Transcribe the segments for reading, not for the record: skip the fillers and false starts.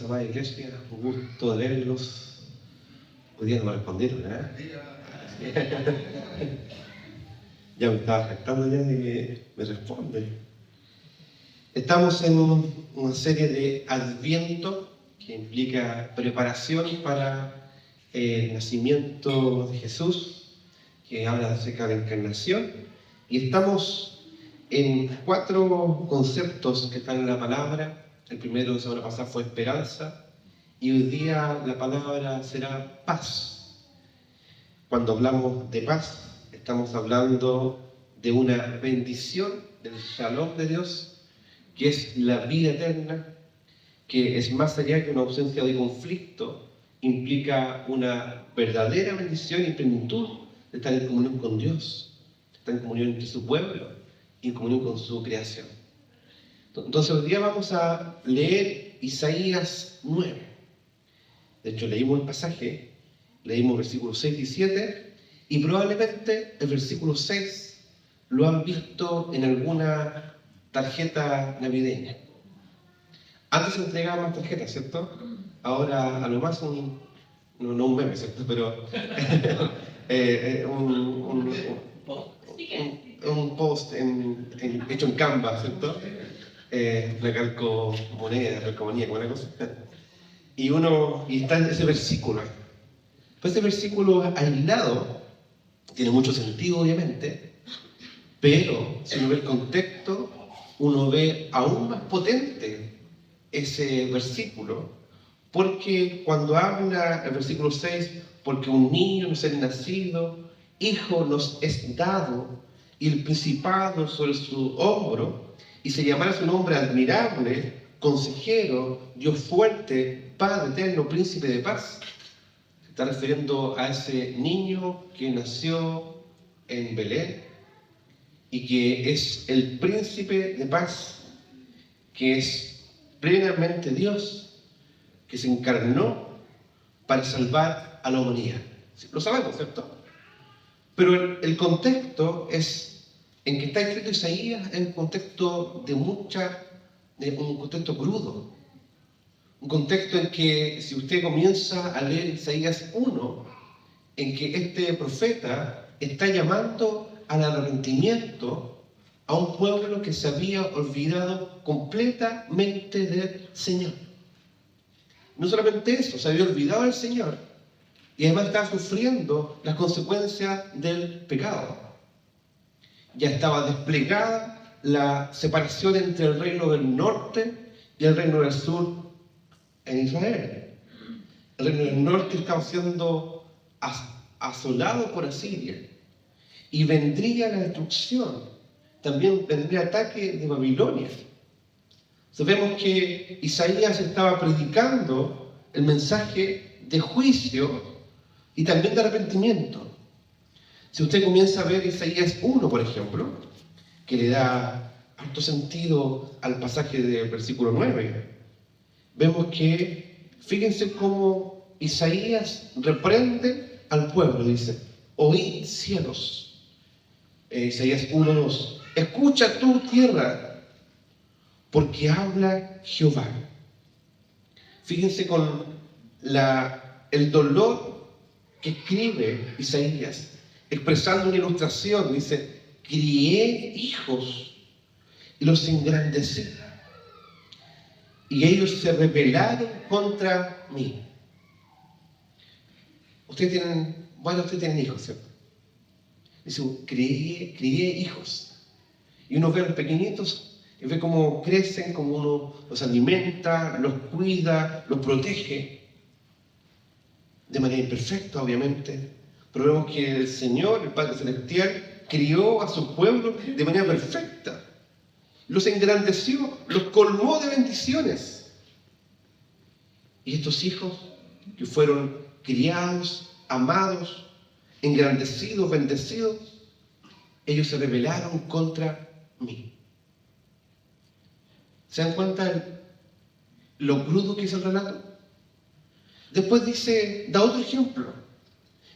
amada iglesia, un gusto de verlos. Hoy día no me respondieron, Ya me estaba afectando ya de que me responden. Estamos en una serie de Adviento que implica preparación para el nacimiento de Jesús, que habla acerca de la encarnación, y estamos en 4 conceptos que están en la palabra. El primero de la semana pasada fue esperanza, y hoy día la palabra será paz. Cuando hablamos de paz, estamos hablando de una bendición del Shalom de Dios, que es la vida eterna, que es más allá que una ausencia de conflicto, implica una verdadera bendición y plenitud de estar en comunión con Dios, de estar en comunión entre su pueblo y en comunión con su creación. Entonces hoy día vamos a leer Isaías 9. De hecho, leímos el pasaje, leímos versículos 6 y 7, y probablemente el versículo 6 lo han visto en alguna tarjeta navideña. Antes se entregaban más tarjetas, ¿cierto? Ahora a lo más no un meme, ¿cierto? Pero un post hecho en Canva, ¿cierto? Una calcomoneda, calcomanía, como una cosa. Y está en ese versículo. Pues ese versículo aislado tiene mucho sentido, obviamente, pero si uno ve el contexto, uno ve aún más potente ese versículo, porque cuando habla el versículo 6, porque un niño nos es nacido, hijo nos es dado, y el principado sobre su hombro, y se llamará su nombre admirable, consejero, Dios fuerte, Padre eterno, príncipe de paz. Se está refiriendo a ese niño que nació en Belén y que es el príncipe de paz, que es plenamente Dios, que se encarnó para salvar a la humanidad. Lo sabemos, ¿cierto? Pero el contexto en que está escrito Isaías es un contexto un contexto crudo. Un contexto en que, si usted comienza a leer Isaías 1, en que este profeta está llamando al arrepentimiento a un pueblo que se había olvidado completamente del Señor. No solamente eso, se había olvidado del Señor y además estaba sufriendo las consecuencias del pecado. Ya estaba desplegada la separación entre el reino del norte y el reino del sur en Israel. El reino del norte estaba siendo asolado por Asiria y vendría la destrucción, también vendría el ataque de Babilonia. Sabemos que Isaías estaba predicando el mensaje de juicio y también de arrepentimiento. Si usted comienza a ver Isaías 1, por ejemplo, que le da harto sentido al pasaje del versículo 9, vemos que, fíjense cómo Isaías reprende al pueblo, dice: oíd cielos. Isaías 1:2, escucha tú tierra, porque habla Jehová. Fíjense con el dolor que escribe Isaías, expresando una ilustración. Dice: crié hijos y los engrandecí, y ellos se rebelaron contra mí. Ustedes tienen hijos, ¿cierto? Dice: crié hijos. Y uno ve a los pequeñitos y ve cómo crecen, cómo uno los alimenta, los cuida, los protege. De manera imperfecta, obviamente. Pero vemos que el Señor, el Padre Celestial, crió a su pueblo de manera perfecta. Los engrandeció, los colmó de bendiciones. Y estos hijos que fueron criados, amados, engrandecidos, bendecidos, ellos se rebelaron contra mí. ¿Se dan cuenta lo crudo que es el relato? Después da otro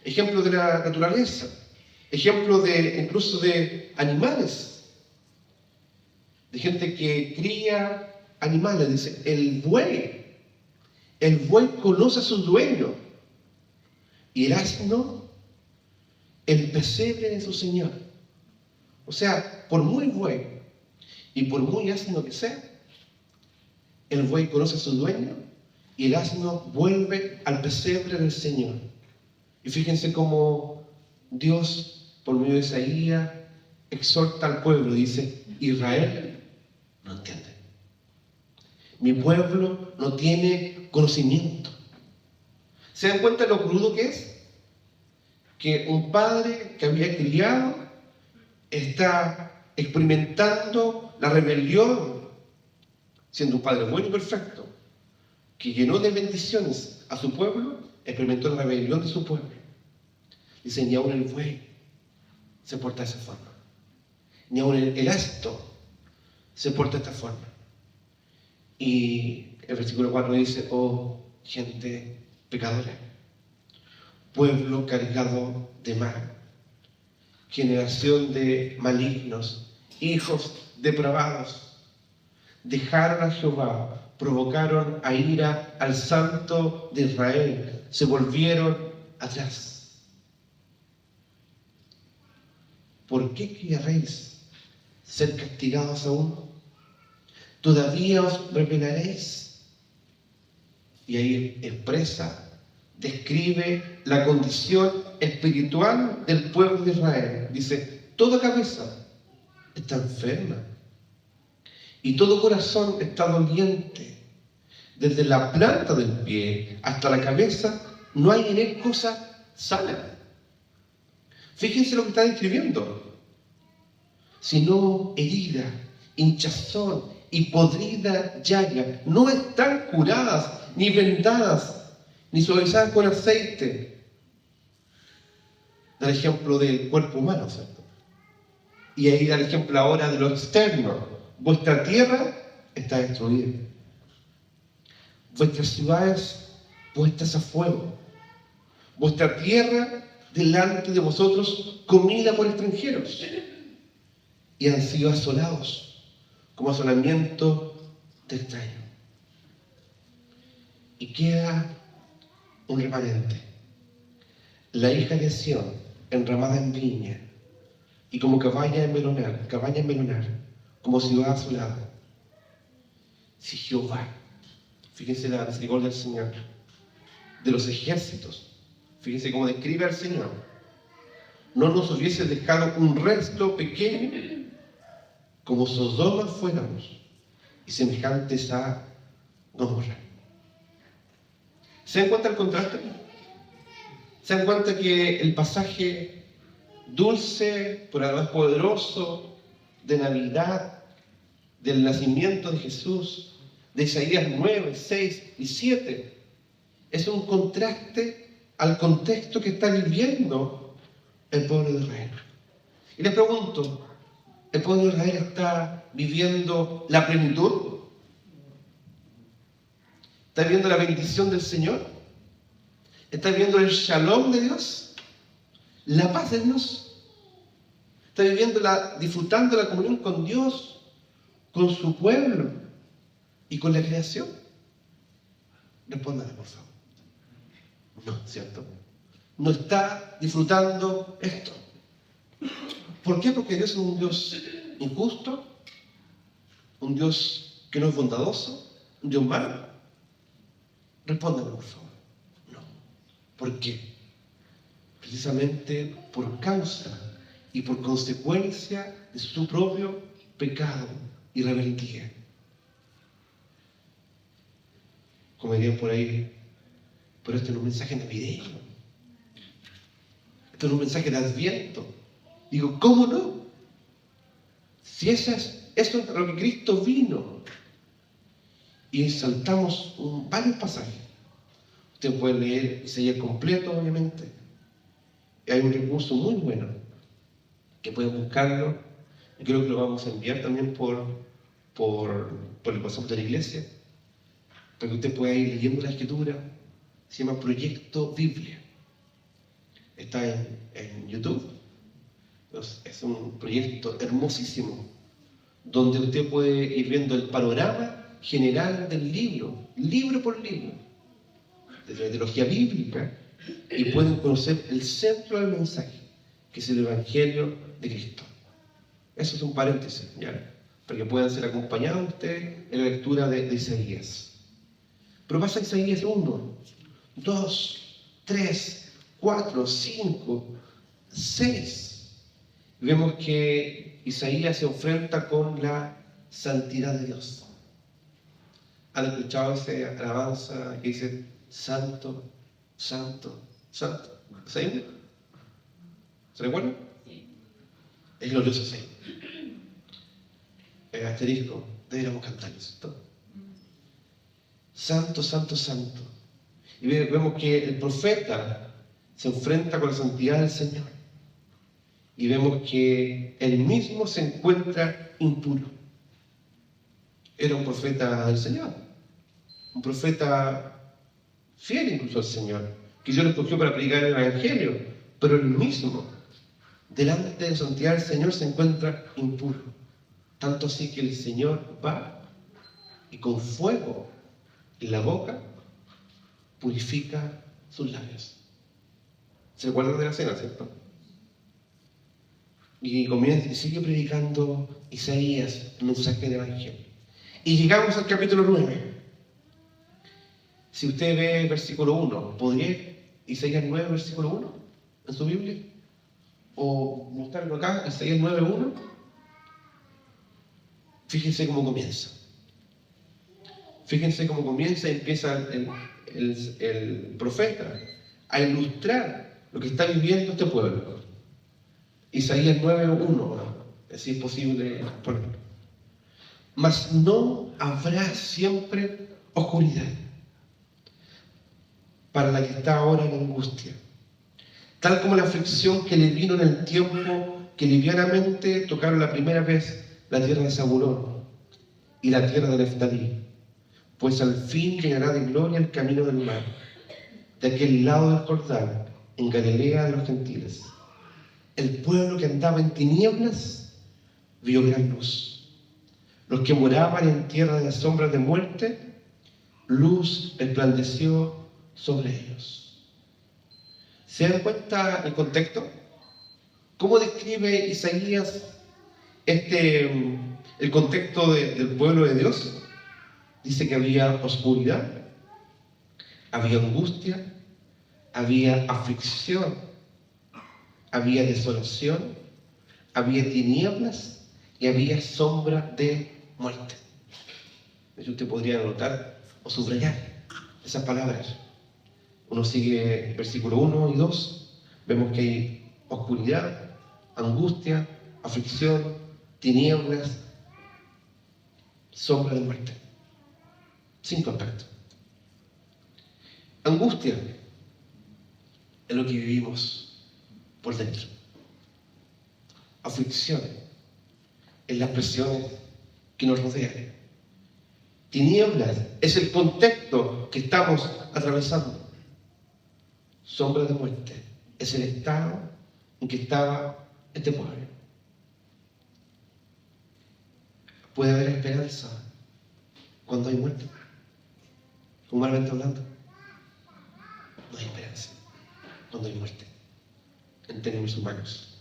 ejemplo de la naturaleza, ejemplo incluso de animales, de gente que cría animales. Dice: el buey El buey conoce a su dueño y el asno el pesebre de su señor. O sea, por muy buey y por muy asno que sea, el buey conoce a su dueño y el asno vuelve al pesebre del Señor. Y fíjense cómo Dios, por medio de Isaías, exhorta al pueblo, dice: Israel no entiende. Mi pueblo no tiene conocimiento. ¿Se dan cuenta de lo crudo que es? Que un padre que había criado está experimentando la rebelión, siendo un padre bueno y perfecto, que llenó de bendiciones a su pueblo, experimentó la rebelión de su pueblo. Dice: ni aun el buey se porta de esa forma, ni aun el asno se porta de esta forma. Y el versículo 4 dice: oh gente pecadora, pueblo cargado de mal, generación de malignos, hijos depravados, dejaron a Jehová, provocaron a ira al Santo de Israel, se volvieron atrás. ¿Por qué querréis ser castigados aún? ¿Todavía os rebelaréis? Y ahí expresa, describe la condición espiritual del pueblo de Israel. Dice: toda cabeza está enferma y todo corazón está doliente. Desde la planta del pie hasta la cabeza no hay en él cosa sana. Fíjense lo que está describiendo: sino herida, hinchazón y podrida llaga. No están curadas, ni vendadas, ni suavizadas con aceite. Da el ejemplo del cuerpo humano, ¿cierto? Y ahí da el ejemplo ahora de lo externo. Vuestra tierra está destruida, vuestras ciudades puestas a fuego, vuestra tierra delante de vosotros comida por extranjeros, y han sido asolados como asolamiento de extraño. Y queda un remanente, la hija de Sión, enramada en viña, y como cabaña en melonar, como ciudad asolada. Si Jehová, fíjense la misericordia del Señor, de los ejércitos, fíjense cómo describe al Señor, no nos hubiese dejado un resto pequeño, como Sodoma fuéramos, y semejantes a Gomorra. ¿Se dan cuenta el contraste? ¿Se dan cuenta que el pasaje dulce, pero además poderoso, de Navidad, del nacimiento de Jesús, de Isaías 9, 6 y 7, es un contraste al contexto que está viviendo el pueblo de Israel? Y les pregunto, ¿el pueblo de Israel está viviendo la plenitud? ¿Está viviendo la bendición del Señor? ¿Está viviendo el shalom de Dios? ¿La paz de Dios? ¿Está disfrutando la comunión con Dios, con su pueblo y con la creación? Respóndame, por favor. No, ¿cierto? No está disfrutando esto. ¿Por qué? Porque Dios es un Dios injusto, un Dios que no es bondadoso, un Dios malo. Respóndame, por favor. No. ¿Por qué? Precisamente por causa y por consecuencia de su propio pecado y rebeldía. Como dirían por ahí, pero este no es un mensaje navideño. Esto no es un mensaje de Adviento. Digo, ¿cómo no? Si eso es a lo que Cristo vino. Y saltamos varios pasajes. Usted puede leer Isaías completo, obviamente. Y hay un recurso muy bueno que pueden buscarlo. Y creo que lo vamos a enviar también por el WhatsApp de la iglesia, para que usted pueda ir leyendo la escritura. Se llama Proyecto Biblia. Está en YouTube. Entonces, es un proyecto hermosísimo, donde usted puede ir viendo el panorama general del libro, libro por libro, de teología bíblica y pueden conocer el centro del mensaje, que es el Evangelio de Cristo. Eso es un paréntesis, ¿ya? Para que puedan ser acompañados ustedes en la lectura de Isaías. Pero pasa Isaías 1, 2, 3, 4, 5, 6. Vemos que Isaías se enfrenta con la santidad de Dios. ¿Han escuchado esa alabanza que dice Santo, Santo, Santo? ¿Sí? ¿Se recuerdan? Sí. Es glorioso, sí. El asterisco, deberíamos cantar eso. Santo, Santo, Santo. Y vemos que el profeta se enfrenta con la santidad del Señor. Y vemos que él mismo se encuentra impuro. Era un profeta del Señor. Un profeta fiel incluso al Señor, que Dios lo escogió para predicar el Evangelio. Pero él mismo, delante de la santidad del Señor, se encuentra impuro. Tanto así que el Señor va y con fuego en la boca purifica sus labios. ¿Se acuerdan de la cena, cierto? Y comienza y sigue predicando Isaías el mensaje del Evangelio. Y llegamos al capítulo 9. Si usted ve el versículo 1, ¿podría Isaías 9, versículo 1 en su Biblia? O mostrarlo acá, Isaías 9, 1. Fíjense cómo comienza. Fíjense cómo comienza y empieza el profeta a ilustrar lo que está viviendo este pueblo. Isaías 9:1, si es posible ponerlo. Mas no habrá siempre oscuridad para la que está ahora en angustia, tal como la aflicción que le vino en el tiempo que livianamente tocaron la primera vez la tierra de Zabulón y la tierra de Neftalí, pues al fin llenará de gloria el camino del mar, de aquel lado del Jordán, en Galilea de los gentiles. El pueblo que andaba en tinieblas vio gran luz. Los que moraban en tierra de sombras de muerte, luz resplandeció sobre ellos. ¿Se dan cuenta el contexto? ¿Cómo describe Isaías el contexto del pueblo de Dios? Dice que había oscuridad, había angustia, había aflicción, había desolación, había tinieblas y había sombra de muerte. Eso usted podría anotar o subrayar esas palabras. Uno sigue el versículo 1 y 2, vemos que hay oscuridad, angustia, aflicción, tinieblas, sombra de muerte. 5 aspectos. Angustia es lo que vivimos por dentro. Aflicción es las presiones que nos rodean. Tinieblas es el contexto que estamos atravesando. Sombra de muerte es el estado en que estaba este pueblo. Puede haber esperanza cuando hay muerte. Humanamente hablando, no hay esperanza cuando hay muerte, en términos humanos.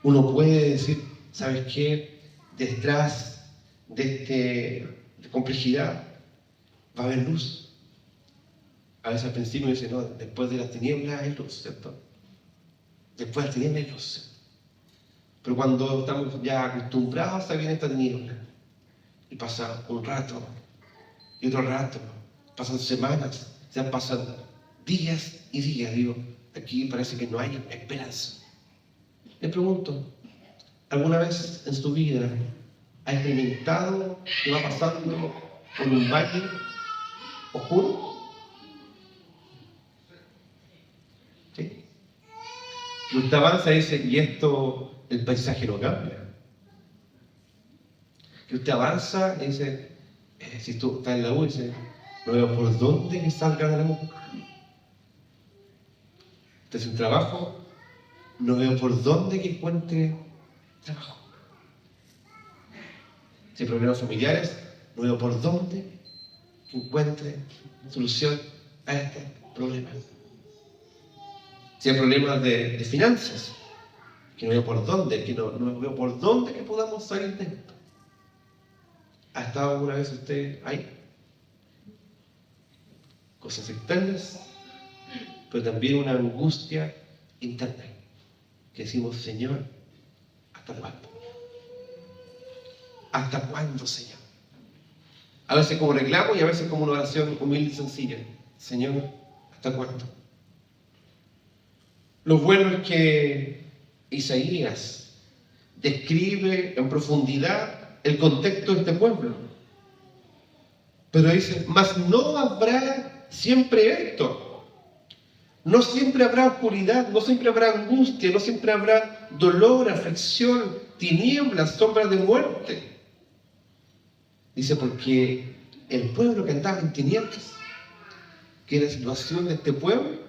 Uno puede decir, ¿sabes qué? Detrás de complejidad va a haber luz. A veces al principio dice, no, después de las tinieblas hay luz, ¿cierto? Después de las tinieblas hay luz. Pero cuando estamos ya acostumbrados a vivir esta tiniebla, y pasa un rato, y otro rato, pasan semanas, se pasan días y días, digo, aquí parece que no hay esperanza. Le pregunto, ¿alguna vez en su vida ha experimentado que va pasando por un valle oscuro? ¿Sí? Y usted avanza y dice, y esto, el paisaje no cambia. Y usted avanza y dice, si tú estás en la U, dice, no veo por dónde que salga de la U. Usted es un trabajo, no veo por dónde que encuentre trabajo. Si hay problemas familiares, no veo por dónde que encuentre solución a a este problema. Si hay problemas de finanzas, que no veo por dónde, que no veo por dónde que podamos salir de esto. ¿Ha estado alguna vez usted ahí? Cosas externas, pero también una angustia interna. Que decimos, Señor, ¿hasta cuándo? ¿Hasta cuándo, Señor? A veces como reclamo y a veces como una oración humilde y sencilla. Señor, ¿hasta cuándo? Lo bueno es que Isaías describe en profundidad el contexto de este pueblo. Pero dice, mas no habrá siempre esto. No siempre habrá oscuridad, no siempre habrá angustia, no siempre habrá dolor, aflicción, tinieblas, sombras de muerte. Dice, porque el pueblo que andaba en tinieblas, que era la situación de este pueblo,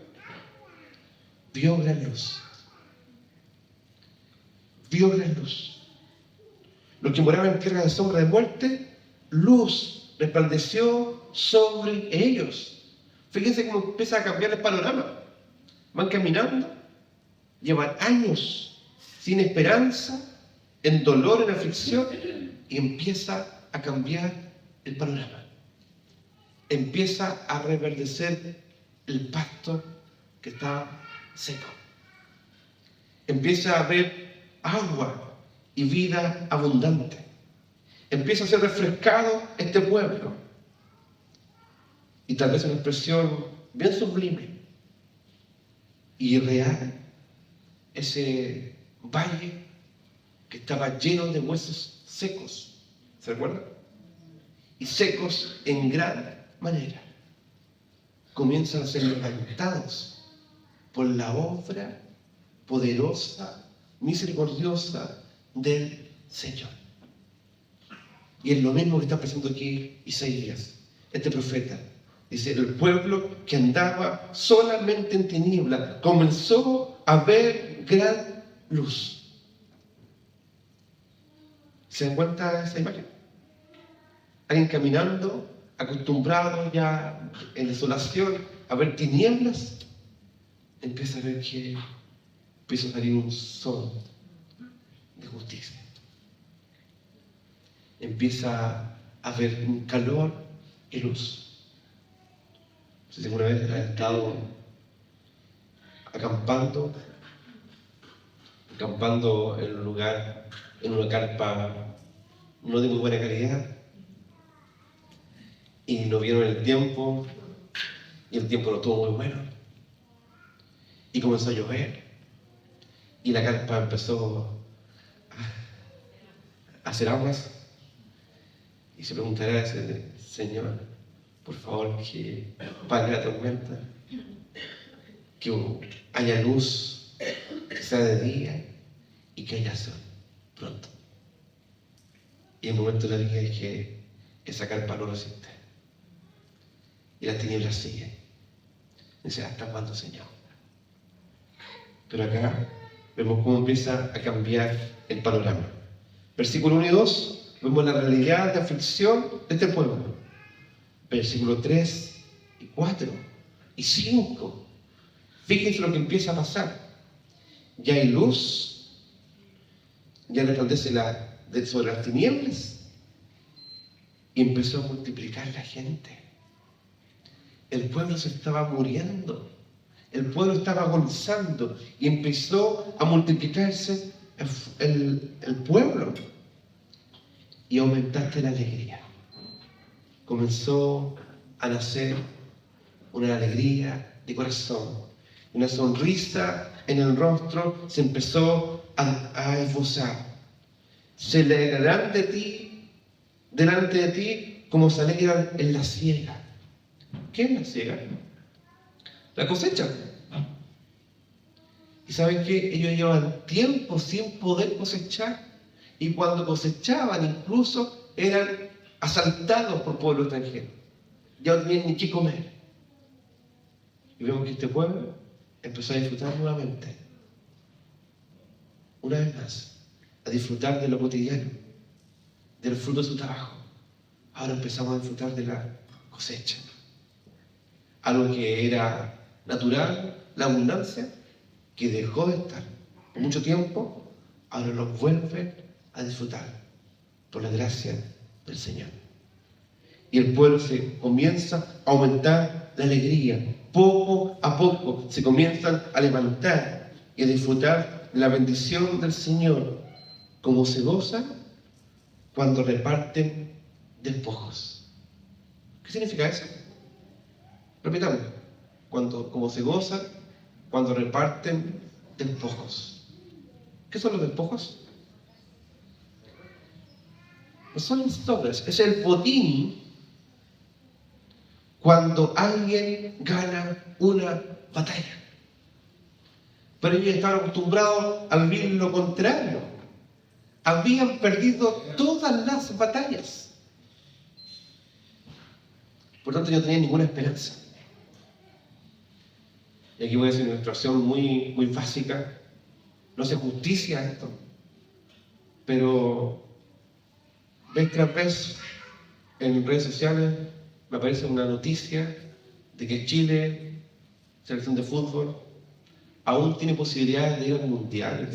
vio gran luz. Vio gran luz. Los que moraban en tierra de sombra de muerte, luz resplandeció sobre ellos. Fíjense cómo empieza a cambiar el panorama. Van caminando, llevan años sin esperanza, en dolor, en aflicción, y empieza a cambiar el panorama. Empieza a reverdecer el pasto que estaba seco. Empieza a haber agua y vida abundante. Empieza a ser refrescado este pueblo. Y tal vez una expresión bien sublime y real, ese valle que estaba lleno de huesos secos, ¿se recuerdan? Y secos en gran manera, comienzan a ser levantados por la obra poderosa, misericordiosa del Señor. Y es lo mismo que está pasando aquí Isaías, este profeta. Dice, el pueblo que andaba solamente en tiniebla comenzó a ver gran luz. ¿Se dan cuenta de esa imagen? Alguien caminando, acostumbrado ya en desolación a ver tinieblas, empieza a ver que empieza a salir un sol de justicia. Empieza a ver un calor y luz. No sé si alguna vez has estado acampando en un lugar, en una carpa no de muy buena calidad, y no vieron el tiempo, y el tiempo no estuvo muy bueno, y comenzó a llover, y la carpa empezó a hacer aguas, y se preguntará a ese Señor, por favor, que pare la tormenta, que haya luz, que sea de día y que haya sol pronto. Y en el momento de la vida es que esa carpa no resiste. Y las tinieblas siguen. Dice, ¿hasta cuándo, Señor? Pero acá vemos cómo empieza a cambiar el panorama. Versículo 1 y 2, vemos la realidad de aflicción de este pueblo. Versículo 3 y 4 y 5. Fíjense lo que empieza a pasar. Ya hay luz, ya resplandece sobre las tinieblas, y empezó a multiplicar la gente. El pueblo se estaba muriendo, el pueblo estaba agonizando, y empezó a multiplicarse el pueblo, y aumentaste la alegría. Comenzó a nacer una alegría de corazón, una sonrisa en el rostro se empezó a esbozar. Se alegrarán de ti, delante de ti, como se alegran en la siega. ¿Qué es la siega? La cosecha. ¿Y saben qué? Ellos llevan tiempo sin poder cosechar, y cuando cosechaban incluso eran asaltados por pueblo extranjero. Ya no tenían ni qué comer. Y vemos que este pueblo empezó a disfrutar nuevamente, una vez más, a disfrutar de lo cotidiano, del fruto de su trabajo. Ahora empezamos a disfrutar de la cosecha. algo que era natural, la abundancia, que dejó de estar por mucho tiempo, ahora lo vuelve a disfrutar por la gracia del Señor. Y el pueblo se comienza a aumentar la alegría. Poco a poco se comienzan a levantar y a disfrutar la bendición del Señor, como se goza cuando reparten despojos. ¿Qué significa eso? Repitamos. Como se goza cuando reparten despojos. ¿Qué son los despojos? No son las sobras, es el botín cuando alguien gana una batalla. Pero ellos estaban acostumbrados a vivir lo contrario. Habían perdido todas las batallas. Por tanto, no tenían ninguna esperanza. Y aquí voy a hacer una ilustración muy, muy básica. No hace justicia a esto. Pero vez tras vez en redes sociales me aparece una noticia de que Chile, selección de fútbol, aún tiene posibilidades de ir al mundial.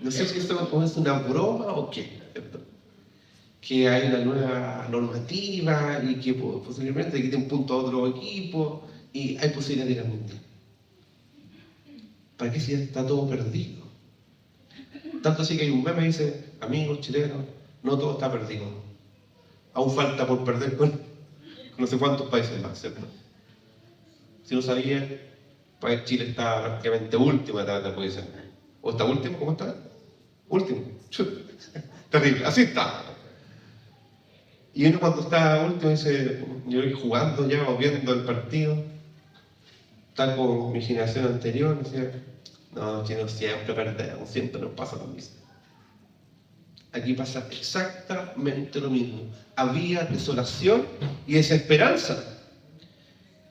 No sé si esto es una broma o qué, ¿cierto? Que hay una nueva normativa y que posiblemente quiten punto a otro equipo y hay posibilidad de ir al mundial. ¿Para qué si ya está todo perdido? Tanto así que hay un meme que dice, amigos chilenos, no todo está perdido. Aún falta por perder con no sé cuántos países más, ¿cierto? Si no sabía, pues Chile está prácticamente último de la posición. ¿O está último? ¿Cómo está? Último. Terrible, así está. Y uno cuando está último dice, yo voy jugando ya o viendo el partido, tal como mi generación anterior, decía, no, chinos siempre perdemos, siempre nos pasa lo mismo. Aquí pasa exactamente lo mismo. Había desolación y desesperanza.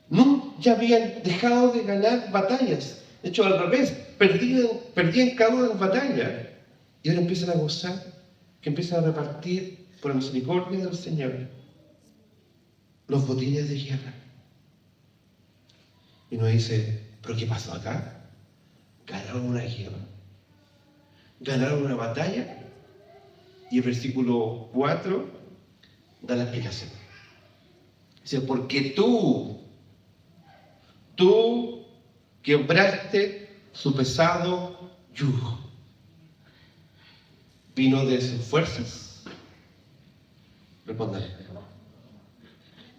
Nunca habían dejado de ganar batallas. De hecho, al revés, perdían cada una de las batallas. Y ahora empiezan a gozar, que empiezan a repartir por la misericordia del Señor los botines de guerra. Y uno dice, ¿pero qué pasó acá? Ganaron una guerra. Ganaron una batalla. Y el versículo 4 da la explicación. Dice, porque tú quebraste su pesado yugo. ¿Vino de sus fuerzas? Respondan.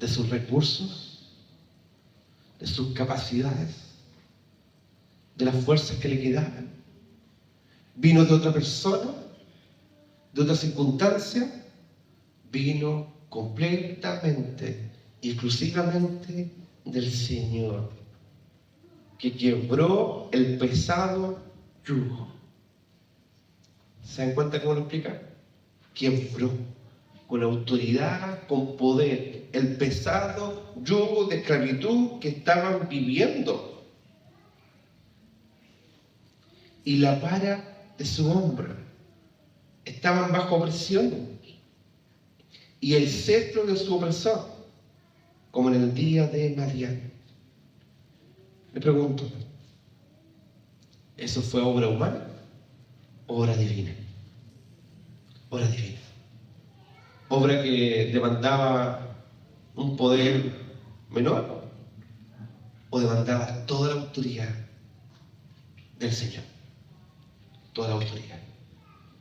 ¿De sus recursos? ¿De sus capacidades? ¿De las fuerzas que le quedaban? ¿Vino de otra persona? ¿De otra circunstancia? Vino completamente, exclusivamente del Señor, que quebró el pesado yugo. ¿Se dan cuenta cómo lo explica? Quebró con autoridad, con poder, el pesado yugo de esclavitud que estaban viviendo. Y la vara de su hombro. Estaban bajo opresión. Y el cetro de su opresor, como en el día de Madián. Le pregunto, ¿eso fue obra humana o obra divina? Obra divina. Obra que demandaba un poder menor o demandaba toda la autoridad del Señor. Toda la autoridad.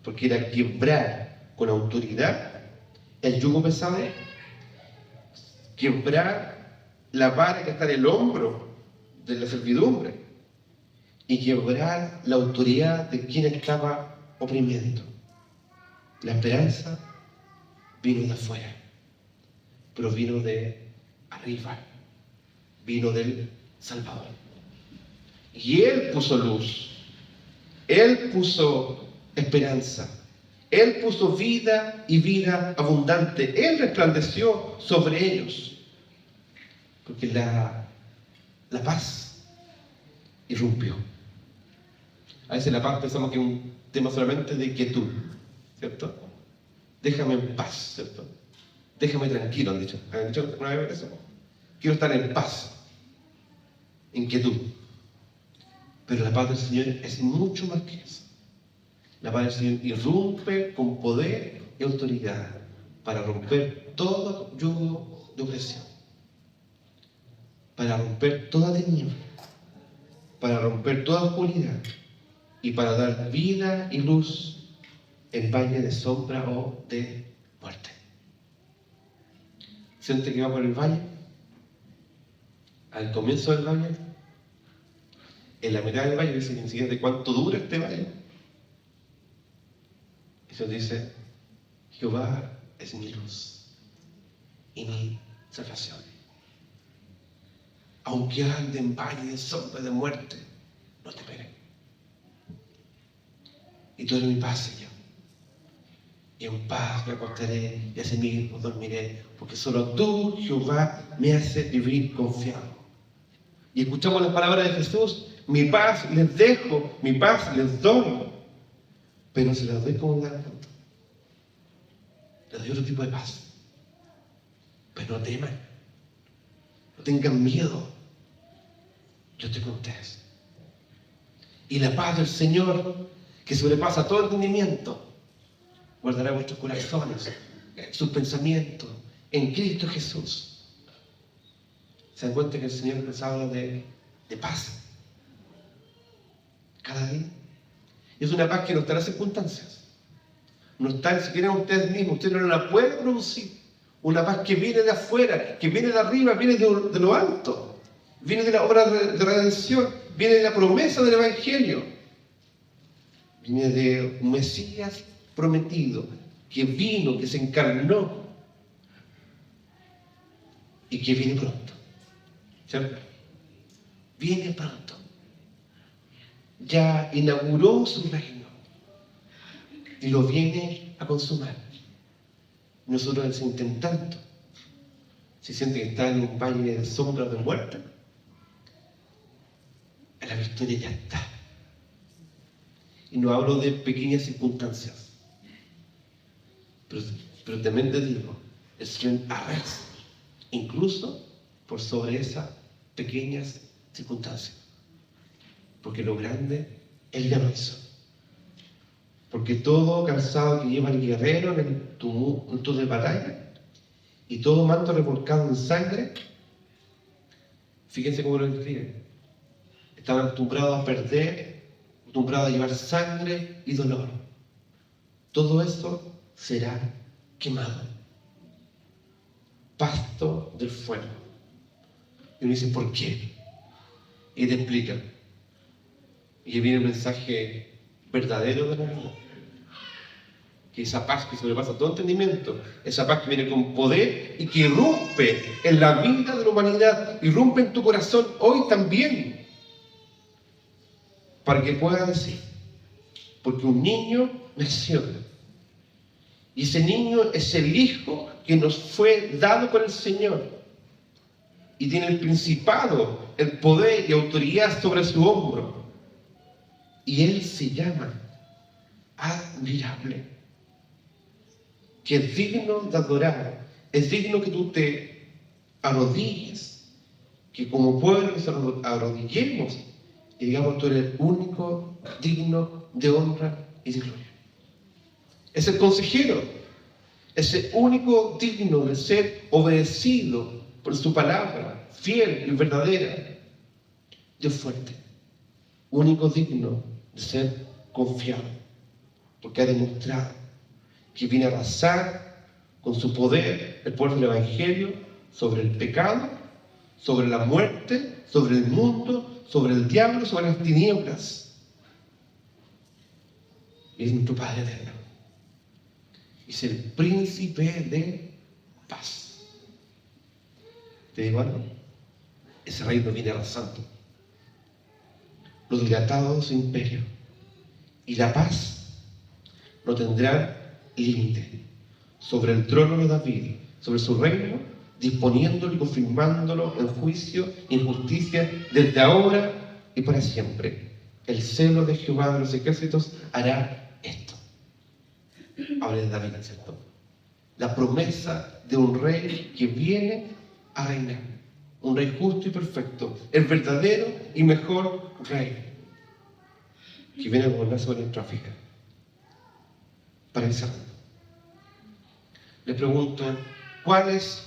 Porque era quebrar con autoridad el yugo pesado, quebrar la vara que está en el hombro de la servidumbre y quebrar la autoridad de quien estaba oprimiendo. La esperanza vino de afuera, pero vino de arriba, vino del Salvador. Y Él puso luz, Él puso esperanza, Él puso vida y vida abundante, Él resplandeció sobre ellos, porque la paz irrumpió. A veces la paz pensamos que es un tema solamente de quietud, ¿cierto? Déjame en paz, ¿cierto? Déjame tranquilo, han dicho. ¿Han dicho una vez eso? quiero estar en paz, en quietud. Pero la paz del Señor es mucho más que eso. La paz del Señor irrumpe con poder y autoridad para romper todo yugo de opresión, para romper toda tiniebla, para romper toda oscuridad y para dar vida y luz en valle de sombra o de muerte. ¿Siente que va por el valle? Al comienzo del valle, en la mitad del valle, dice el siguiente, ¿cuánto dura este valle? Y Dios dice, Jehová es mi luz y mi salvación. Aunque ande en valle de sombra de muerte, no temeré. Y tú eres mi paz, Señor. Y en paz me acostaré y así mismo dormiré, porque solo tú, Jehová, me haces vivir confiado. Y escuchamos las palabras de Jesús, mi paz les dejo, mi paz les doy, pero no se las doy como un gran mundo. Les doy otro tipo de paz. Pero no teman, no tengan miedo, yo estoy con ustedes. Y la paz del Señor, que sobrepasa todo entendimiento, guardará vuestros corazones, sus pensamientos, en Cristo Jesús. Se dan cuenta que el Señor les habla de paz cada día. Y es una paz que no está en las circunstancias, no está ni siquiera en ustedes mismos, ustedes no la pueden producir. Una paz que viene de afuera, que viene de arriba, viene de lo alto, viene de la obra de redención, viene de la promesa del Evangelio, viene de un Mesías prometido, que vino, que se encarnó y que viene pronto. ¿Cierto? Viene pronto. Ya inauguró su reino y lo viene a consumar. Nosotros intentando, si siente que está en un valle de sombra de muerte, la victoria ya está. Y no hablo de pequeñas circunstancias, pero también te digo, el Señor arrasa, incluso por sobre esas pequeñas circunstancias. Porque lo grande, Él ya lo hizo. Porque todo calzado que lleva el guerrero en el tumulto de batalla y todo manto revolcado en sangre, fíjense cómo lo describe. Estaban acostumbrados a perder, acostumbrados a llevar sangre y dolor. Todo eso será quemado. Pasto del fuego. Y uno dice, ¿por qué? Y te explica. Y viene el mensaje verdadero de la verdad. Que esa paz que sobrepasa todo entendimiento, esa paz que viene con poder y que irrumpe en la vida de la humanidad, irrumpe en tu corazón hoy también, para que puedas decir, porque un niño nació, y ese niño es el Hijo que nos fue dado por el Señor, y tiene el principado, el poder y autoridad sobre su hombro, y Él se llama admirable, que es digno de adorar, es digno que tú te arrodilles, que como pueblo nos arrodillemos y digamos, tú eres el único digno de honra y de gloria. Es el consejero, es el único digno de ser obedecido por su palabra, fiel y verdadera. Dios fuerte, único digno de ser confiado, porque ha demostrado que viene a arrasar con su poder el poder del Evangelio sobre el pecado, sobre la muerte, sobre el mundo, sobre el diablo, sobre las tinieblas. Y es nuestro Padre eterno. Es el príncipe de paz. ¿Te digo algo? Ese reino viene arrasando lo dilatado de su imperio. Y la paz no tendrá límite sobre el trono de David, sobre su reino, disponiéndolo y confirmándolo en juicio y en justicia desde ahora y para siempre. El celo de Jehová de los ejércitos hará esto. Habla de David, ¿cierto? La promesa de un rey que viene a reinar. un Rey justo y perfecto, el verdadero y mejor Rey, que viene a gobernar sobre nuestra vida. Para ir cerrando, le pregunto, ¿cuál es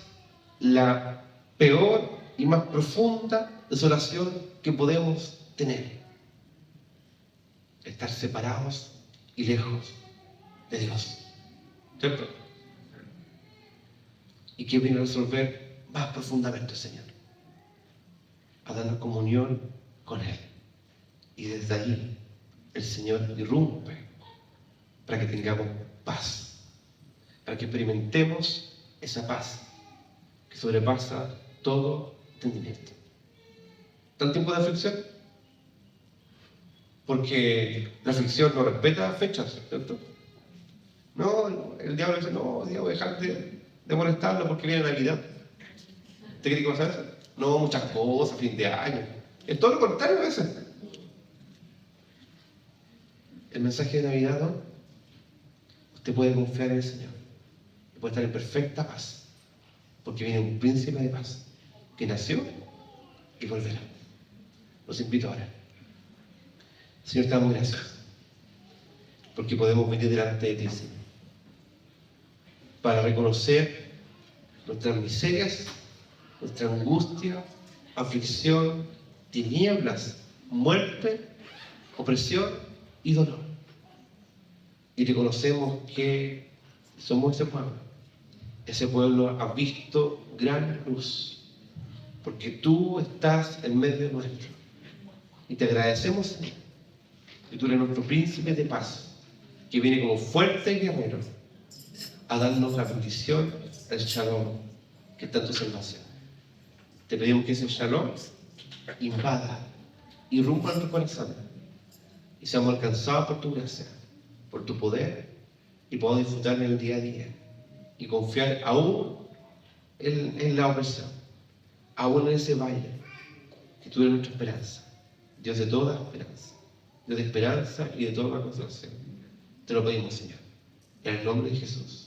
la peor y más profunda desolación que podemos tener? Estar separados y lejos de Dios, ¿cierto? ¿Y qué viene a resolver más profundamente el Señor? A darnos comunión con Él. Y desde ahí el Señor irrumpe para que tengamos paz, para que experimentemos esa paz que sobrepasa todo entendimiento. ¿Está en tiempo de aflicción? Porque la aflicción no respeta fechas, ¿cierto? No, el diablo dice, no, Dios, dejar de molestarlo porque viene Navidad. ¿Usted cree que va a ser eso? No, muchas cosas, fin de año. Es todo lo contrario a veces. El mensaje de Navidad, ¿no? Usted puede confiar en el Señor. Y puede estar en perfecta paz. Porque viene un príncipe de paz que nació y volverá. Los invito ahora. Señor, te damos gracias. Porque podemos venir delante de ti, Señor. Para reconocer nuestras miserias, nuestra angustia, aflicción, tinieblas, muerte, opresión y dolor. Y reconocemos que somos ese pueblo. Ese pueblo ha visto gran luz, porque tú estás en medio nuestro. Y te agradecemos, Señor, que tú eres nuestro príncipe de paz, que viene como fuerte y guerrero a darnos la bendición, el shalom, que está en tu salvación. Te pedimos que ese shalom invada, irrumpa en tu corazón y seamos alcanzados por tu gracia, por tu poder, y podamos disfrutar en el día a día y confiar aún en la opresión, aún en ese valle, que tú eres nuestra esperanza, Dios de toda esperanza, Dios de esperanza y de toda consolación. Te lo pedimos, Señor, en el nombre de Jesús.